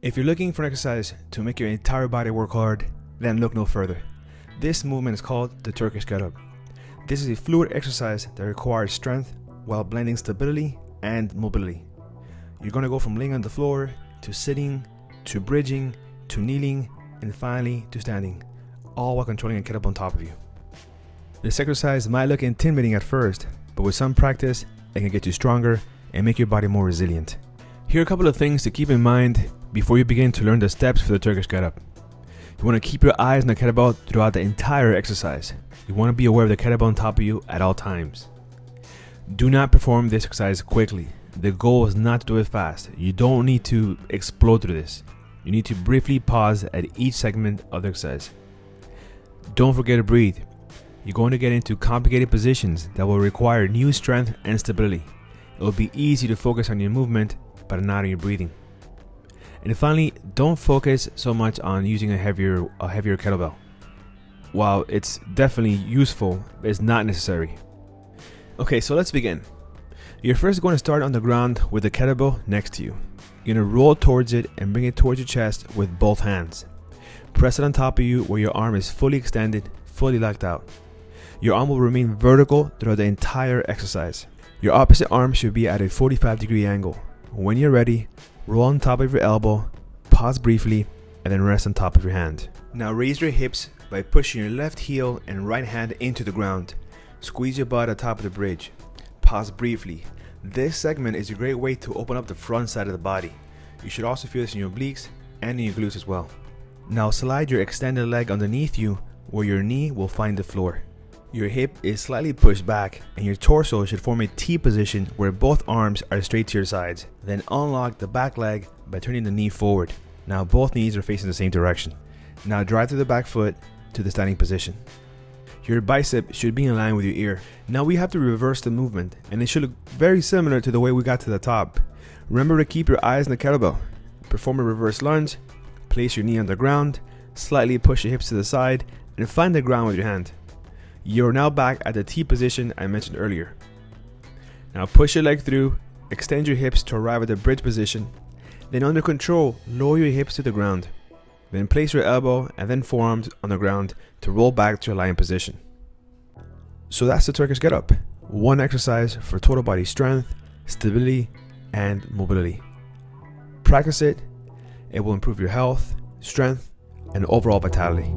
If you're looking for an exercise to make your entire body work hard, then look no further. This movement is called the Turkish Get-Up. This is a fluid exercise that requires strength while blending stability and mobility. You're going to go from laying on the floor to sitting to bridging to kneeling and finally to standing, all while controlling a kettlebell on top of you. This exercise might look intimidating at first, but with some practice, it can get you stronger and make your body more resilient. Here are a couple of things to keep in mind before you begin to learn the steps for the Turkish Get-Up. You want to keep your eyes on the kettlebell throughout the entire exercise. You want to be aware of the kettlebell on top of you at all times. Do not perform this exercise quickly. The goal is not to do it fast. You don't need to explode through this. You need to briefly pause at each segment of the exercise. Don't forget to breathe. You're going to get into complicated positions that will require new strength and stability. It will be easy to focus on your movement, but not on your breathing. And finally, don't focus so much on using a heavier kettlebell. While it's definitely useful, it's not necessary. Okay, so let's begin. You're first going to start on the ground with the kettlebell next to you. You're going to roll towards it and bring it towards your chest with both hands. Press it on top of you where your arm is fully extended, fully locked out. Your arm will remain vertical throughout the entire exercise. Your opposite arm should be at a 45-degree angle. When you're ready, roll on top of your elbow, pause briefly, and then rest on top of your hand. Now raise your hips by pushing your left heel and right hand into the ground. Squeeze your butt atop of the bridge. Pause briefly. This segment is a great way to open up the front side of the body. You should also feel this in your obliques and in your glutes as well. Now slide your extended leg underneath you where your knee will find the floor. Your hip is slightly pushed back and your torso should form a T position where both arms are straight to your sides. Then unlock the back leg by turning the knee forward. Now both knees are facing the same direction. Now drive through the back foot to the standing position. Your bicep should be in line with your ear. Now we have to reverse the movement and it should look very similar to the way we got to the top. Remember to keep your eyes on the kettlebell. Perform a reverse lunge, place your knee on the ground, slightly push your hips to the side and find the ground with your hand. You're now back at the T position I mentioned earlier. Now push your leg through, extend your hips to arrive at the bridge position. Then under control, lower your hips to the ground. Then place your elbow and then forearms on the ground to roll back to your lying position. So that's the Turkish Get-Up. One exercise for total body strength, stability, and mobility. Practice it. It will improve your health, strength, and overall vitality.